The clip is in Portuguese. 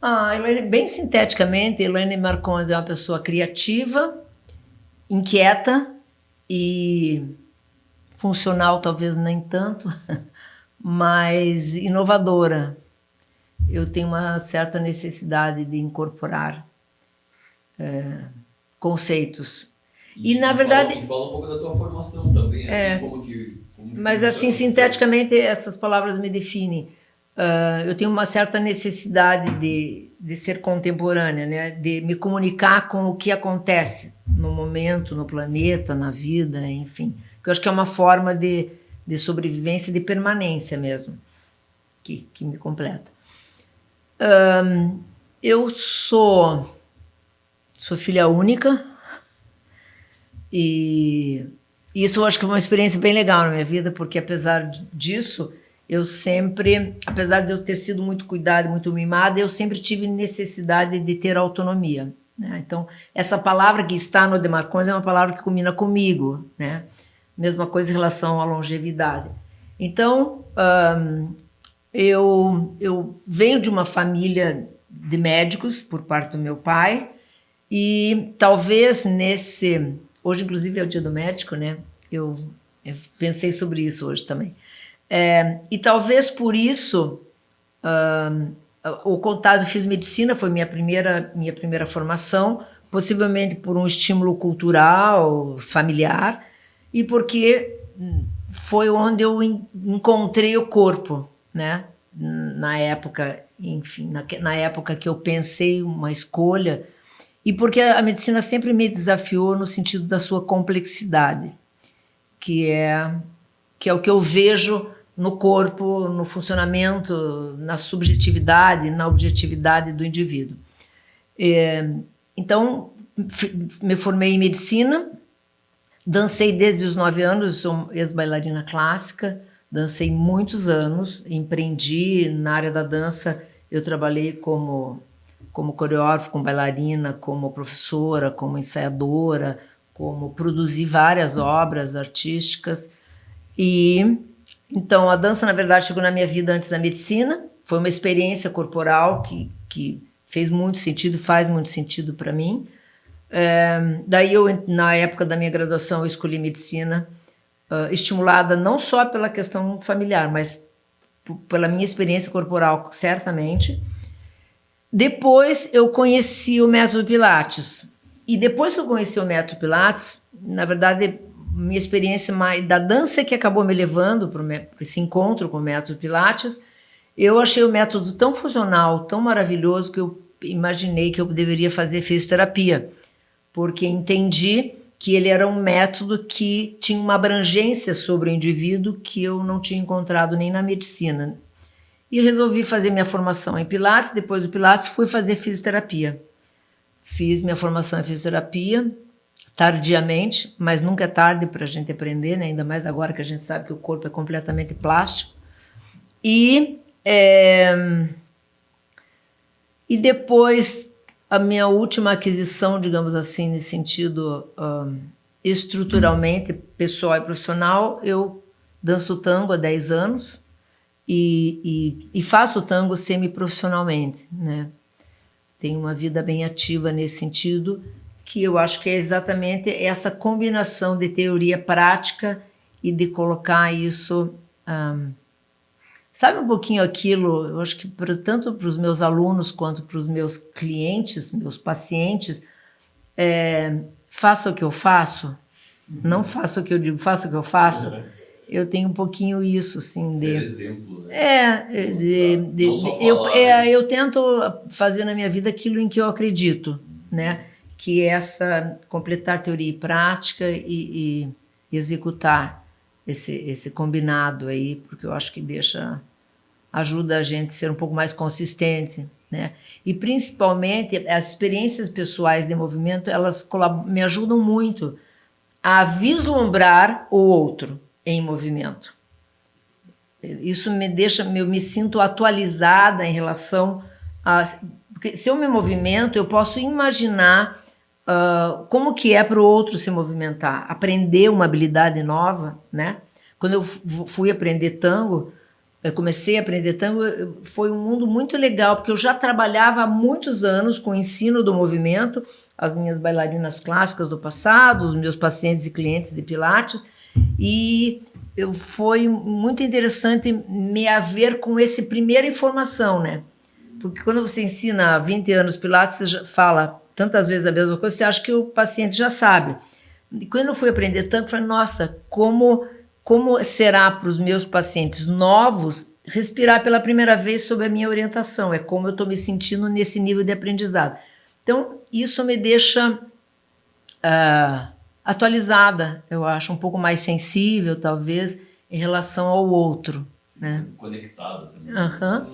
Elaine, bem sinteticamente, Elaine Marcondes é uma pessoa criativa, inquieta e funcional, talvez nem tanto, mas inovadora. Eu tenho uma certa necessidade de incorporar conceitos. E na verdade, fala um pouco da tua formação também, assim, como mas que assim, aconteceu. sinteticamente, essas palavras me definem. Eu tenho uma certa necessidade de ser contemporânea, né? De me comunicar com o que acontece no momento, no planeta, na vida, enfim. Que eu acho que é uma forma de sobrevivência e de permanência mesmo, que me completa. Eu sou filha única e isso eu acho que foi uma experiência bem legal na minha vida, porque apesar disso, eu sempre, apesar de eu ter sido muito cuidada, muito mimada, eu sempre tive necessidade de ter autonomia, né? Então, essa palavra que está no Demarcões é uma palavra que combina comigo, né? Mesma coisa em relação à longevidade. Então, eu venho de uma família de médicos por parte do meu pai e talvez nesse... Hoje, inclusive, é o dia do médico, né? Eu pensei sobre isso hoje também. E talvez por isso o contato, fiz medicina, foi minha primeira formação, possivelmente por um estímulo cultural, familiar, e porque foi onde eu encontrei o corpo, né? Na época, enfim, na época que eu pensei uma escolha, e porque a medicina sempre me desafiou no sentido da sua complexidade, que é, que é o que eu vejo no corpo, no funcionamento, na subjetividade, na objetividade do indivíduo. Então, me formei em medicina, dancei desde os 9 anos, sou ex-bailarina clássica, dancei muitos anos, empreendi na área da dança, eu trabalhei como coreógrafa, como bailarina, como professora, como ensaiadora, como produzi várias obras artísticas. E então a dança, na verdade, chegou na minha vida antes da medicina. Foi uma experiência corporal que fez muito sentido, faz muito sentido para mim. Daí eu, na época da minha graduação, eu escolhi medicina, estimulada não só pela questão familiar, mas pela minha experiência corporal, certamente. Depois eu conheci o método Pilates. E depois que eu conheci o método Pilates, na verdade, minha experiência mais da dança que acabou me levando para esse encontro com o método Pilates, eu achei o método tão funcional, tão maravilhoso, que eu imaginei que eu deveria fazer fisioterapia, porque entendi que ele era um método que tinha uma abrangência sobre o indivíduo que eu não tinha encontrado nem na medicina. E resolvi fazer minha formação em Pilates. Depois do Pilates, fui fazer fisioterapia. Fiz minha formação em fisioterapia, tardiamente, mas nunca é tarde para a gente aprender, né? Ainda mais agora que a gente sabe que o corpo é completamente plástico. E depois, a minha última aquisição, digamos assim, nesse sentido estruturalmente, pessoal e profissional, eu danço tango há 10 anos e faço tango semi-profissionalmente, né? Tenho uma vida bem ativa nesse sentido, que eu acho que é exatamente essa combinação de teoria prática e de colocar isso... sabe um pouquinho aquilo, eu acho que tanto para os meus alunos quanto para os meus clientes, meus pacientes, faça o que eu faço, não faça o que eu digo, faça o que eu faço. Eu tenho um pouquinho isso, assim, Ser exemplo, né? Não só falar, né? eu tento fazer na minha vida aquilo em que eu acredito, né? Que é essa completar teoria e prática e executar esse combinado aí, porque eu acho que ajuda a gente a ser um pouco mais consistente, né? E principalmente as experiências pessoais de movimento, elas me ajudam muito a vislumbrar o outro em movimento. Isso me deixa, eu me sinto atualizada em relação a... Porque se eu me movimento, eu posso imaginar como que é para o outro se movimentar, aprender uma habilidade nova, né? Quando eu fui aprender tango, eu comecei a aprender tango, foi um mundo muito legal, porque eu já trabalhava há muitos anos com o ensino do movimento, as minhas bailarinas clássicas do passado, os meus pacientes e clientes de Pilates, e foi muito interessante me haver com esse primeira informação, né? Porque quando você ensina há 20 anos Pilates, você já fala tantas vezes a mesma coisa, você acha que o paciente já sabe. E quando eu fui aprender tango, eu falei, nossa, como será para os meus pacientes novos respirar pela primeira vez sob a minha orientação? É como eu estou me sentindo nesse nível de aprendizado. Então, isso me deixa atualizada, eu acho, um pouco mais sensível, talvez, em relação ao outro. Sim, né? conectada também. Aham.